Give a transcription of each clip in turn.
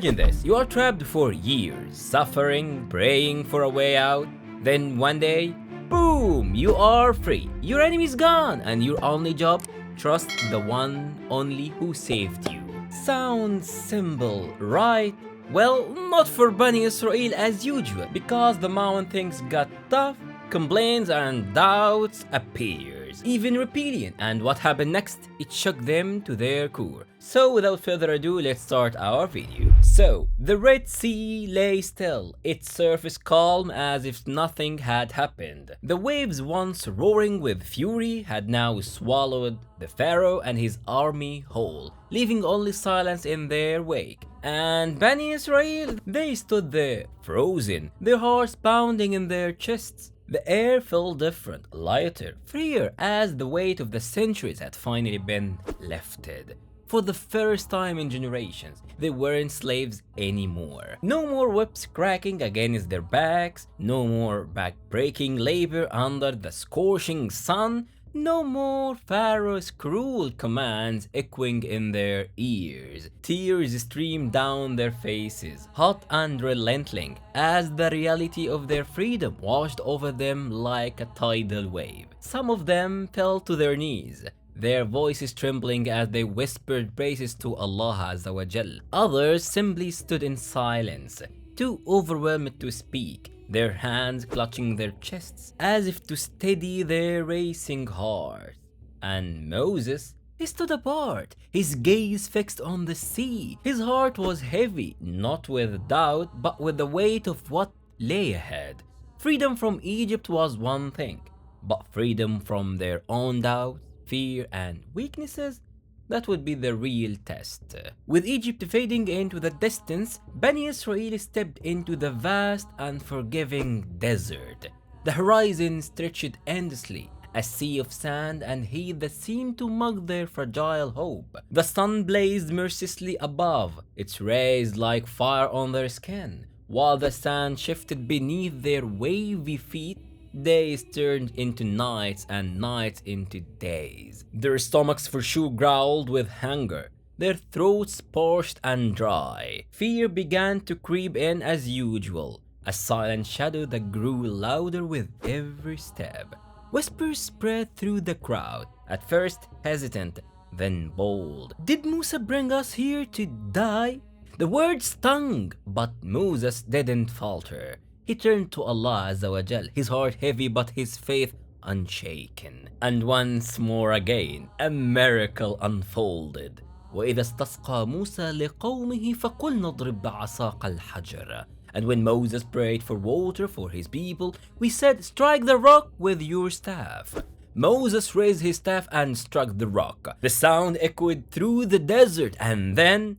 Imagine this, you are trapped for years, suffering, praying for a way out, then one day, boom, you are free, your enemy is gone, and your only job, trust the one only who saved you. Sounds simple, right? Well, not for Bani Israel as usual, because the moment things got tough, complaints and doubts appears, even rebellion, and what happened next? It shook them to their core. So without further ado, let's start our video. So, the Red Sea lay still, its surface calm as if nothing had happened. The waves once roaring with fury had now swallowed the Pharaoh and his army whole, leaving only silence in their wake. And Bani Israel, they stood there, frozen, their hearts pounding in their chests. The air felt different, lighter, freer, as the weight of the centuries had finally been lifted. For the first time in generations, they weren't slaves anymore. No more whips cracking against their backs, no more back-breaking labor under the scorching sun, no more Pharaoh's cruel commands echoing in their ears. Tears streamed down their faces, hot and relenting, as the reality of their freedom washed over them like a tidal wave. Some of them fell to their knees, their voices trembling as they whispered praises to Allah Azza wa Jal. Others simply stood in silence, too overwhelmed to speak, their hands clutching their chests as if to steady their racing hearts. And Moses, he stood apart, his gaze fixed on the sea. His heart was heavy, not with doubt, but with the weight of what lay ahead. Freedom from Egypt was one thing, but freedom from their own doubts, fear, and weaknesses, that would be the real test. With Egypt fading into the distance, Bani Israel stepped into the vast, unforgiving desert. The horizon stretched endlessly, a sea of sand and heat that seemed to mug their fragile hope. The sun blazed mercilessly above, its rays like fire on their skin, while the sand shifted beneath their wavy feet. Days turned into nights and nights into days. Their stomachs for sure growled with hunger, their throats parched and dry. Fear began to creep in as usual, a silent shadow that grew louder with every step. Whispers spread through the crowd, at first hesitant, then bold. Did Musa bring us here to die? The words stung, but Moses didn't falter. He turned to Allah Azza wa Jal, his heart heavy but his faith unshaken. And once more again, a miracle unfolded. وَإِذَا اسْتَسْقَى مُوسَى لِقَوْمِهِ فَقُلْنَا اضْرِبْ بِعَصَاكَ الْحَجَرَ. And when Moses prayed for water for his people, we said, strike the rock with your staff. Moses raised his staff and struck the rock. The sound echoed through the desert, and then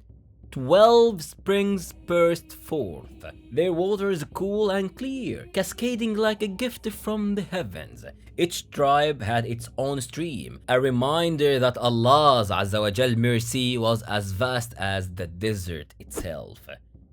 12 springs burst forth, their waters cool and clear, cascading like a gift from the heavens. Each tribe had its own stream, a reminder that Allah's Azza wa Jal mercy was as vast as the desert itself.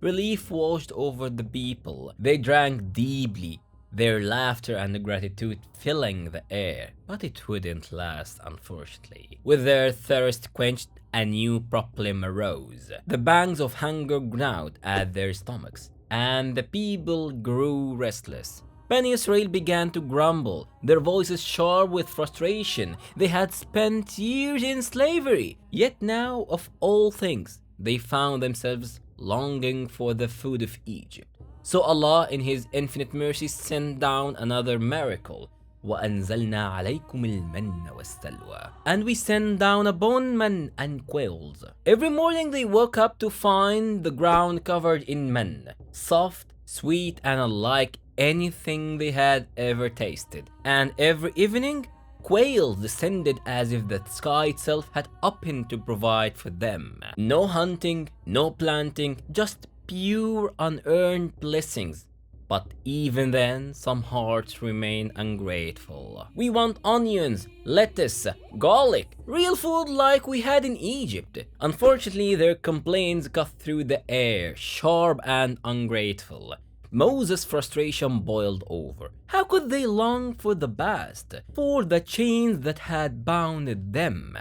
Relief washed over the people. They drank deeply, their laughter and gratitude filling the air. But it wouldn't last, unfortunately. With their thirst quenched, a new problem arose. The pangs of hunger gnawed at their stomachs, and the people grew restless. Bani Israel began to grumble, their voices sharp with frustration. They had spent years in slavery, yet now, of all things, they found themselves longing for the food of Egypt. So Allah, in His infinite mercy, sent down another miracle. وَأَنزَلْنَا عَلَيْكُمُ الْمَنَّ وَالسَّلْوَى. And we sent down upon man and quails. Every morning they woke up to find the ground covered in man, soft, sweet, and unlike anything they had ever tasted. And every evening, quails descended as if the sky itself had opened to provide for them. No hunting, no planting, just pure unearned blessings. But even then, some hearts remain ungrateful. We want onions, lettuce, garlic, real food like we had in Egypt. Unfortunately, their complaints got through the air, sharp and ungrateful. Moses' frustration boiled over. How could they long for the past, for the chains that had bound them?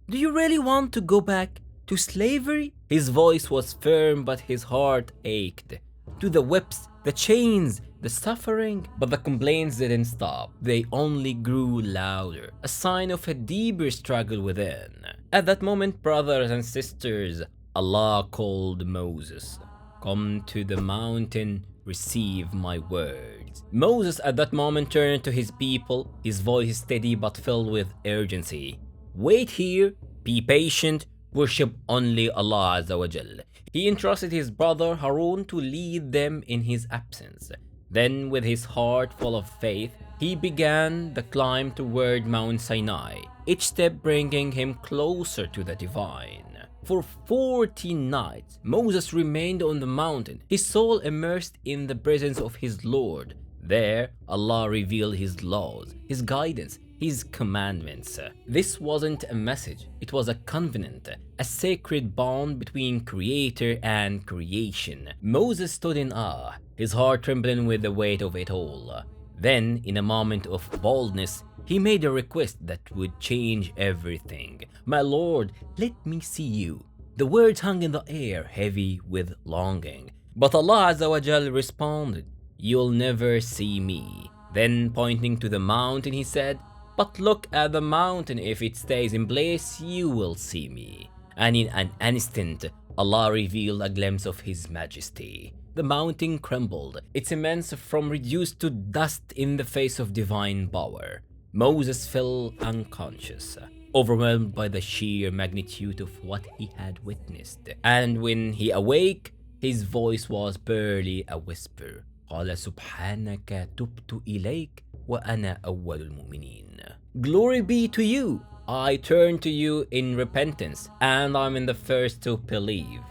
Do you really want to go back To slavery? His voice was firm, but his heart ached. To the whips, the chains, the suffering. But the complaints didn't stop. They only grew louder, a sign of a deeper struggle within. At that moment, brothers and sisters, Allah called Moses. Come to the mountain, receive my words. Moses at that moment turned to his people, his voice steady but filled with urgency. Wait here, be patient, worship only Allah Azza wa Jal. He entrusted his brother Harun to lead them in his absence. Then, with his heart full of faith, he began the climb toward Mount Sinai, each step bringing him closer to the divine. For 40 nights, Moses remained on the mountain, his soul immersed in the presence of his Lord. There, Allah revealed his laws, his guidance, his commandments. This wasn't a message, it was a covenant, a sacred bond between creator and creation. Moses stood in awe, his heart trembling with the weight of it all. Then, in a moment of boldness, he made a request that would change everything. My Lord, let me see you. The words hung in the air, heavy with longing. But Allah Azza wa Jal responded, You'll never see me. Then, pointing to the mountain, he said, But look at the mountain. If it stays in place, you will see me. And in an instant, Allah revealed a glimpse of His majesty. The mountain crumbled, its immense form reduced to dust in the face of divine power. Moses fell unconscious, overwhelmed by the sheer magnitude of what he had witnessed. And when he awake, his voice was barely a whisper. قال سبحانك تبت إليك وأنا أول المؤمنين. Glory be to you. I turn to you in repentance, and I'm in the first to believe.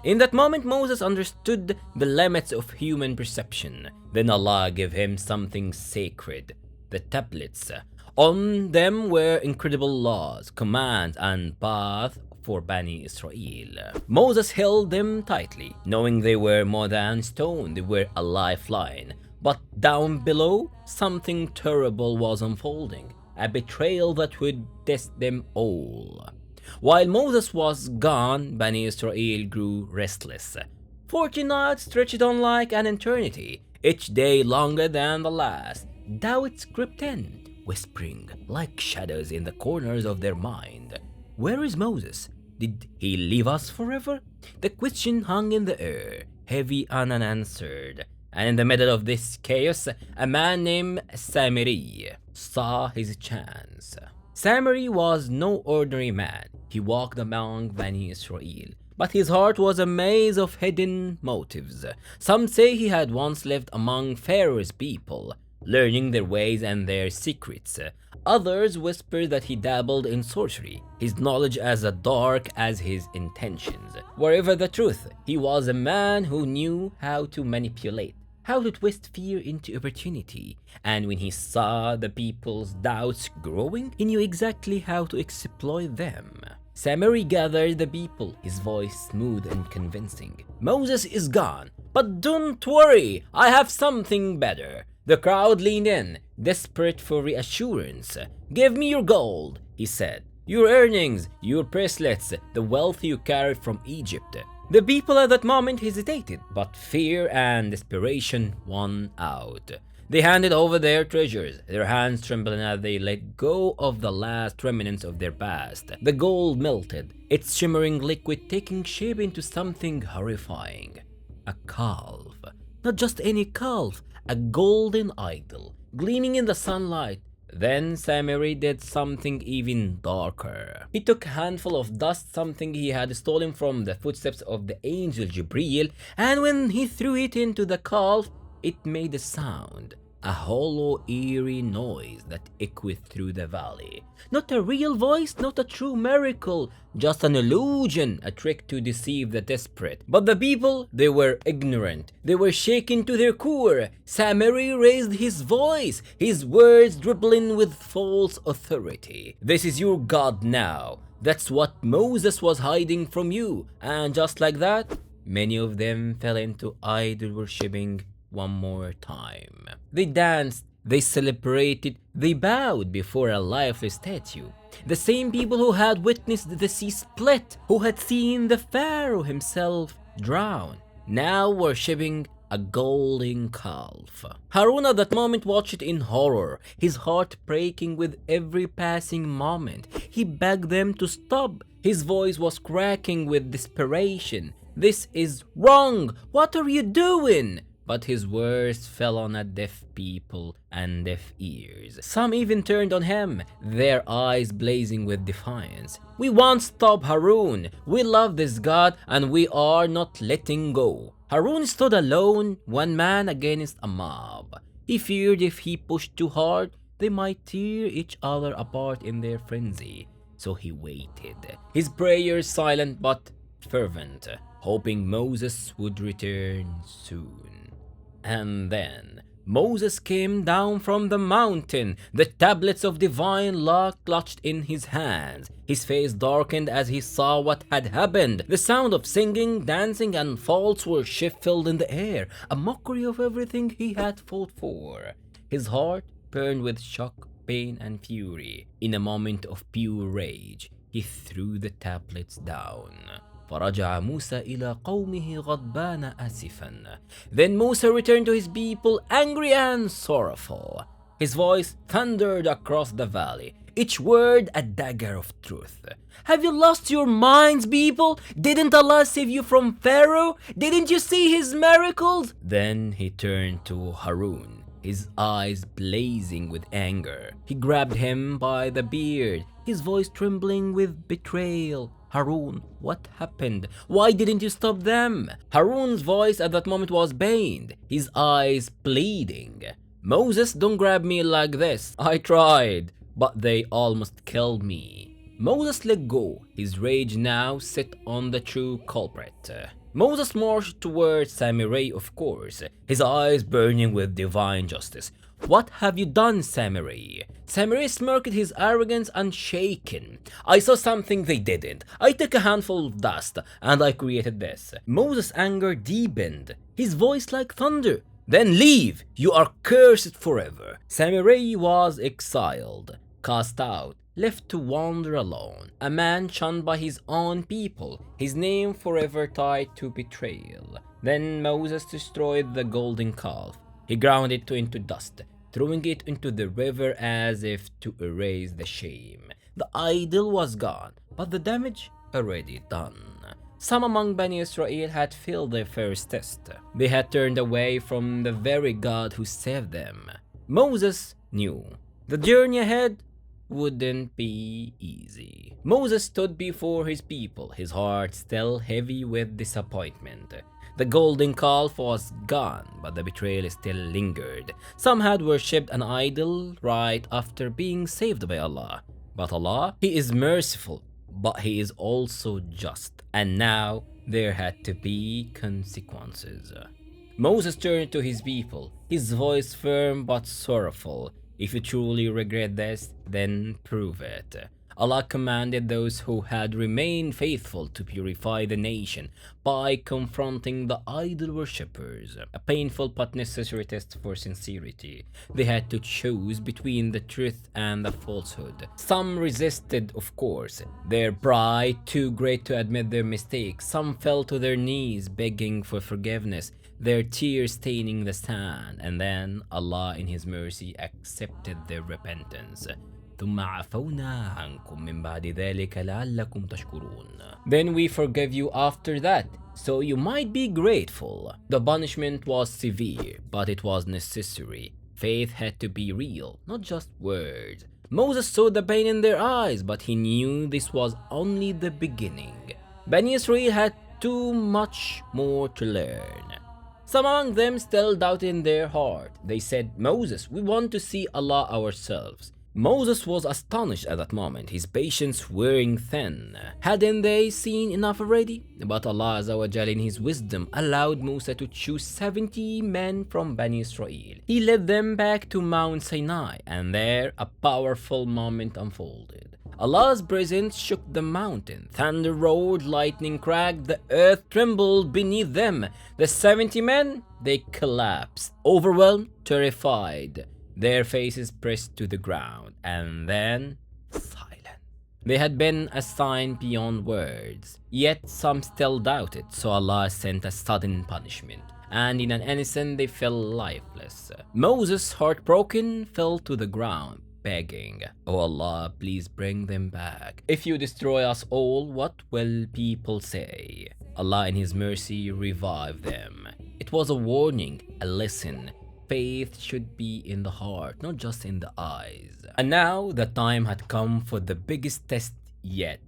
In that moment, Moses understood the limits of human perception. Then Allah gave him something sacred, the tablets. On them were incredible laws, commands, and paths for Bani Israel. Moses held them tightly, knowing they were more than stone, they were a lifeline. But down below, something terrible was unfolding, a betrayal that would test them all. While Moses was gone, Bani Israel grew restless. 40 nights stretched on like an eternity, each day longer than the last. Doubts crept in, whispering like shadows in the corners of their mind. Where is Moses? Did he leave us forever? The question hung in the air, heavy and unanswered. And in the middle of this chaos, a man named Samiri saw his chance. Samiri was no ordinary man. He walked among Bani Israel, but his heart was a maze of hidden motives. Some say he had once lived among Pharaoh's people, learning their ways and their secrets. Others whisper that he dabbled in sorcery, his knowledge as dark as his intentions. Wherever the truth, he was a man who knew how to manipulate, how to twist fear into opportunity. And when he saw the people's doubts growing, he knew exactly how to exploit them. Samiri gathered the people, his voice smooth and convincing. Moses is gone, but don't worry, I have something better. The crowd leaned in, desperate for reassurance. Give me your gold, he said. Your earnings, your bracelets, the wealth you carried from Egypt. The people at that moment hesitated, but fear and desperation won out. They handed over their treasures, their hands trembling as they let go of the last remnants of their past. The gold melted, its shimmering liquid taking shape into something horrifying. A calf. Not just any calf, a golden idol, gleaming in the sunlight. Then Samiri did something even darker. He took a handful of dust, something he had stolen from the footsteps of the angel Jibreel, and when he threw it into the calf, it made a sound, a hollow, eerie noise that echoed through the valley. Not a real voice, not a true miracle, just an illusion, a trick to deceive the desperate. But the people, they were ignorant. They were shaken to their core. Samiri raised his voice, his words dribbling with false authority. This is your God now. That's what Moses was hiding from you. And just like that, many of them fell into idol worshipping one more time. They danced, they celebrated, they bowed before a lifeless statue. The same people who had witnessed the sea split, who had seen the Pharaoh himself drown, now worshipping a golden calf. Harun at that moment watched it in horror, his heart breaking with every passing moment. He begged them to stop. His voice was cracking with desperation. "This is wrong! What are you doing?" But his words fell on a deaf people and deaf ears. Some even turned on him, their eyes blazing with defiance. "We won't stop Harun. We love this God and we are not letting go." Harun stood alone, one man against a mob. He feared if he pushed too hard, they might tear each other apart in their frenzy. So he waited, his prayers silent but fervent, hoping Moses would return soon. And then Moses came down from the mountain, the tablets of divine law clutched in his hands. His face darkened as he saw what had happened. The sound of singing, dancing, and false worship filled in the air, a mockery of everything he had fought for. His heart burned with shock, pain, and fury. In a moment of pure rage, he threw the tablets down. فرجع موسى إلى قومه غضبان آسفا. Then Musa returned to his people angry and sorrowful. His voice thundered across the valley, each word a dagger of truth. "Have you lost your minds, people? Didn't Allah save you from Pharaoh? Didn't you see his miracles?" Then he turned to Harun, his eyes blazing with anger. He grabbed him by the beard, his voice trembling with betrayal. "Harun, what happened? Why didn't you stop them?" Harun's voice at that moment was pained, his eyes pleading. "Moses, don't grab me like this. I tried, but they almost killed me." Moses let go, his rage now set on the true culprit. Moses marched towards Samurai, of course, his eyes burning with divine justice. "What have you done, Samurai?" Samurai smirked his arrogance unshaken. "I saw something they didn't. I took a handful of dust and I created this." Moses' anger deepened, his voice like thunder. "Then leave! You are cursed forever." Samurai was exiled, cast out, left to wander alone, a man shunned by his own people, his name forever tied to betrayal. Then Moses destroyed the golden calf. He ground it into dust, throwing it into the river as if to erase the shame. The idol was gone, but the damage already done. Some among Bani Israel had failed their first test. They had turned away from the very God who saved them. Moses knew the journey ahead wouldn't be easy. Moses stood before his people, his heart still heavy with disappointment. The golden calf was gone, but the betrayal still lingered. Some had worshipped an idol right after being saved by Allah. But Allah, He is merciful, but He is also just. And now there had to be consequences. Moses turned to his people, his voice firm but sorrowful. "If you truly regret this, then prove it." Allah commanded those who had remained faithful to purify the nation by confronting the idol worshippers, a painful but necessary test for sincerity. They had to choose between the truth and the falsehood. Some resisted, of course, their pride too great to admit their mistakes. Some fell to their knees begging for forgiveness, their tears staining the sand, and then Allah in His mercy accepted their repentance. ثم عفونا عنكم من بعد ذلك لعلكم تشكرون. Then we forgive you after that, so you might be grateful. The punishment was severe, but it was necessary. Faith had to be real, not just words. Moses saw the pain in their eyes, but he knew this was only the beginning. Bani Israel had too much more to learn. Some among them still doubted in their heart. They said, "Moses, we want to see Allah ourselves." Moses was astonished at that moment, his patience wearing thin. Hadn't they seen enough already? But Allah Azza wa Jal in His wisdom allowed Musa to choose 70 men from Bani Israel. He led them back to Mount Sinai, and there a powerful moment unfolded. Allah's presence shook the mountain, thunder roared, lightning cracked, the earth trembled beneath them. The 70 men, they collapsed, overwhelmed, terrified, their faces pressed to the ground, and then silence. They had been a sign beyond words, yet some still doubted, so Allah sent a sudden punishment, and in an instant they fell lifeless. Moses, heartbroken, fell to the ground, begging, "Oh Allah, please bring them back. If you destroy us all, what will people say?" Allah in His mercy revived them. It was a warning, a lesson. Faith should be in the heart, not just in the eyes. And now the time had come for the biggest test yet.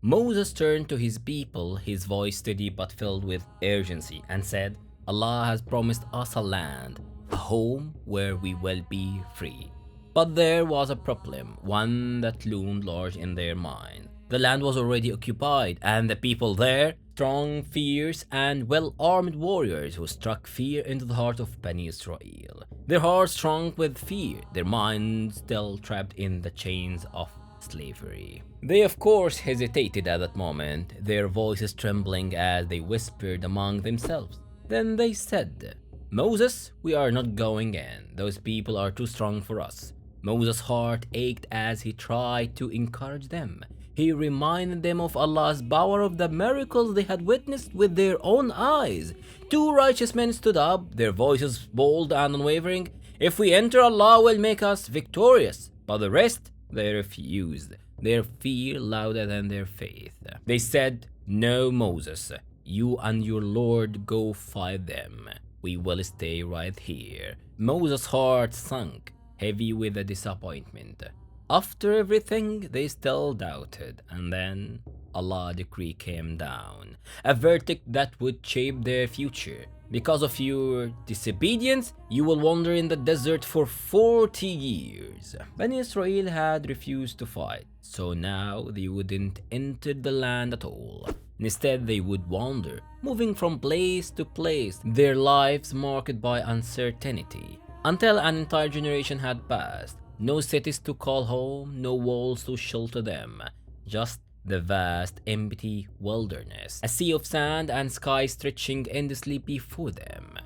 Moses turned to his people, his voice steady but filled with urgency, and said, "Allah has promised us a land, a home where we will be free." But there was a problem, one that loomed large in their mind. The land was already occupied, and the people there, strong, fierce, and well-armed warriors who struck fear into the heart of Bani Israel. Their hearts shrunk with fear, their minds still trapped in the chains of slavery. They of course hesitated at that moment, their voices trembling as they whispered among themselves. Then they said, "Moses, we are not going in. Those people are too strong for us." Moses' heart ached as he tried to encourage them. He reminded them of Allah's power, of the miracles they had witnessed with their own eyes. Two righteous men stood up, their voices bold and unwavering. "If we enter, Allah will make us victorious." But the rest, they refused, their fear louder than their faith. They said, "No, Moses, you and your Lord go fight them. We will stay right here." Moses' heart sunk, heavy with the disappointment. After everything, they still doubted, and then Allah's decree came down, a verdict that would shape their future. "Because of your disobedience, you will wander in the desert for 40 years. Bani Israel had refused to fight, so now they wouldn't enter the land at all. Instead, they would wander, moving from place to place, their lives marked by uncertainty, until an entire generation had passed. No cities to call home, no walls to shelter them, just the vast, empty wilderness, a sea of sand and sky stretching endlessly before them.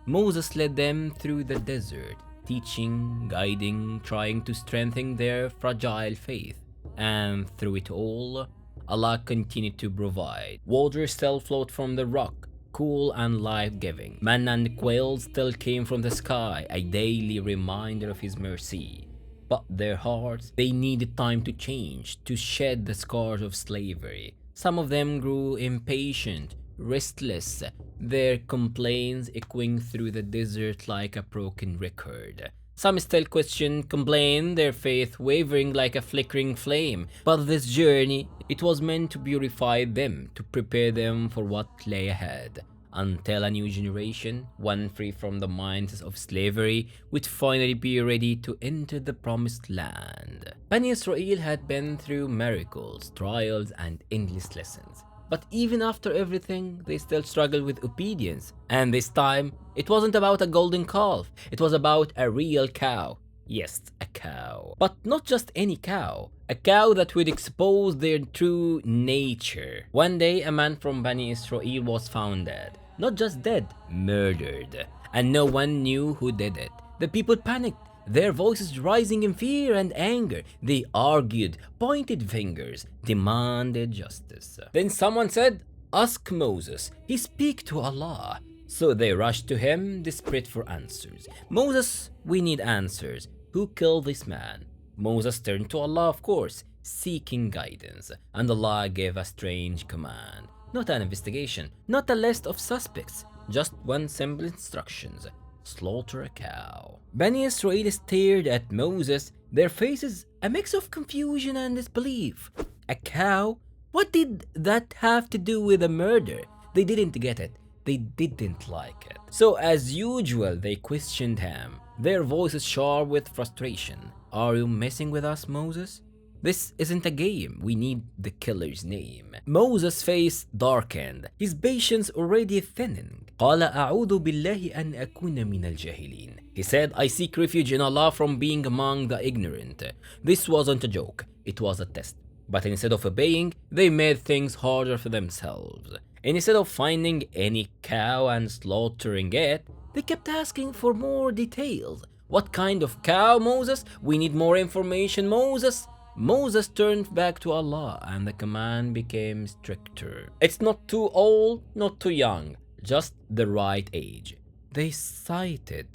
Moses led them through the desert, teaching, guiding, trying to strengthen their fragile faith. And through it all, Allah continued to provide. Water still flowed from the rock, cool and life-giving. Manna and quails still came from the sky, a daily reminder of His mercy. But their hearts, they needed time to change, to shed the scars of slavery. Some of them grew impatient, restless, their complaints echoing through the desert like a broken record. Some still questioned, complained, their faith wavering like a flickering flame. But this journey, it was meant to purify them, to prepare them for what lay ahead, until a new generation, one free from the minds of slavery, would finally be ready to enter the promised land. Bani Israel had been through miracles, trials, and endless lessons. But even after everything, they still struggled with obedience. And this time, it wasn't about a golden calf, it was about a real cow. Yes, a cow. But not just any cow. A cow that would expose their true nature. One day, a man from Bani Israel was found dead. Not just dead, murdered. And no one knew who did it. The people panicked, their voices rising in fear and anger. They argued, pointed fingers, demanded justice. Then someone said, "Ask Moses, he speak to Allah." So they rushed to him, desperate for answers. "Moses, we need answers. Who killed this man?" Moses turned to Allah, of course, seeking guidance, and Allah gave a strange command. Not an investigation, not a list of suspects, just one simple instructions: slaughter a cow. Bani Israel stared at Moses, their faces a mix of confusion and disbelief. A cow? What did that have to do with a murder? They didn't get it. They didn't like it. So as usual, they questioned him, their voices sharp with frustration. "Are you messing with us, Moses? This isn't a game. We need the killer's name." Moses' face darkened, his patience already thinning. قال أعوذ بالله أن أكون من الجاهلين. He said, "I seek refuge in Allah from being among the ignorant." This wasn't a joke, it was a test. But instead of obeying, they made things harder for themselves. Instead of finding any cow and slaughtering it, they kept asking for more details. "What kind of cow, Moses? We need more information, Moses." Moses turned back to Allah and the command became stricter. It's not too old, not too young, just the right age. They cited,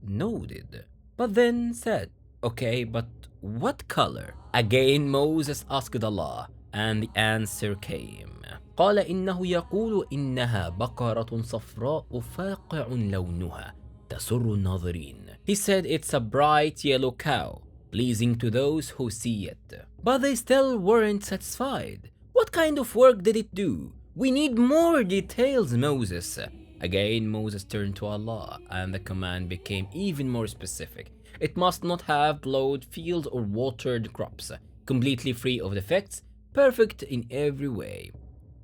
nodded, but then said, okay, but what color? Again Moses asked Allah, and the answer came. قال إنه يقول إنها بقرة صفراء فاقع لونها تسر الناظرين. He said it's a bright yellow cow, pleasing to those who see it. But they still weren't satisfied. What kind of work did it do? We need more details, Moses. Again Moses turned to Allah, and the command became even more specific. It must not have plowed fields or watered crops, completely free of defects, perfect in every way.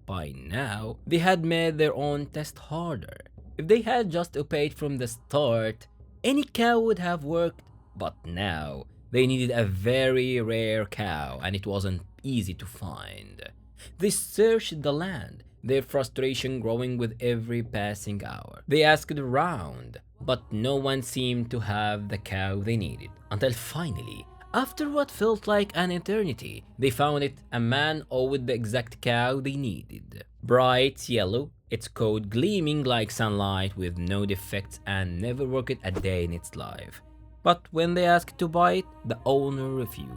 By now, they had made their own test harder. If they had just obeyed from the start, any cow would have worked, but now they needed a very rare cow and it wasn't easy to find. They searched the land, their frustration growing with every passing hour. They asked around, but no one seemed to have the cow they needed, until finally, after what felt like an eternity, they found it, a man with the exact cow they needed. Bright yellow, its coat gleaming like sunlight with no defects and never worked a day in its life. But when they asked to buy it, the owner refused.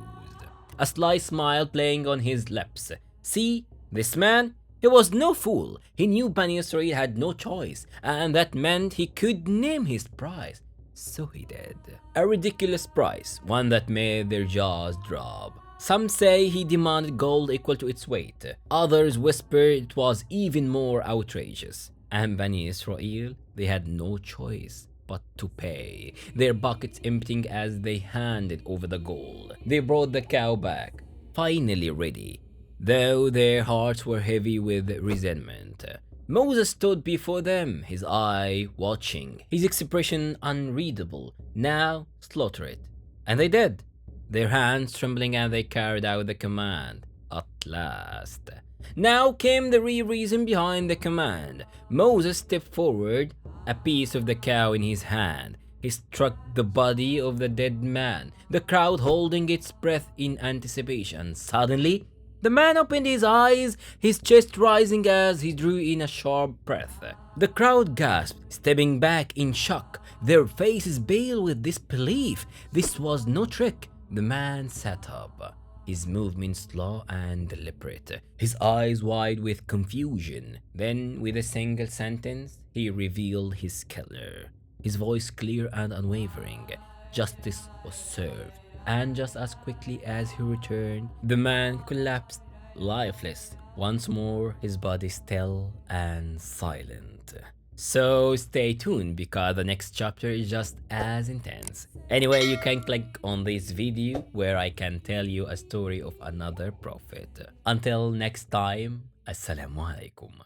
A sly smile playing on his lips. See, this man? He was no fool. He knew Bani Israel had no choice, and that meant he could name his price. So he did. A ridiculous price, one that made their jaws drop. Some say he demanded gold equal to its weight. Others whispered it was even more outrageous. And Bani Israel, they had no choice but to pay, their buckets emptying as they handed over the gold. They brought the cow back, finally ready, though their hearts were heavy with resentment. Moses stood before them, his eye watching, his expression unreadable. Now slaughter it. And they did, their hands trembling as they carried out the command. At last. Now came the real reason behind the command. Moses stepped forward, a piece of the cow in his hand. He struck the body of the dead man, the crowd holding its breath in anticipation. Suddenly, the man opened his eyes, his chest rising as he drew in a sharp breath. The crowd gasped, stepping back in shock, their faces pale with disbelief. This was no trick. The man sat up, his movements slow and deliberate, his eyes wide with confusion. Then, with a single sentence, he revealed his killer. His voice clear and unwavering. Justice was served. And just as quickly as he returned, the man collapsed, lifeless, once more his body still and silent. So stay tuned because the next chapter is just as intense. Anyway, you can click on this video where I can tell you a story of another prophet. Until next time, Assalamu alaikum.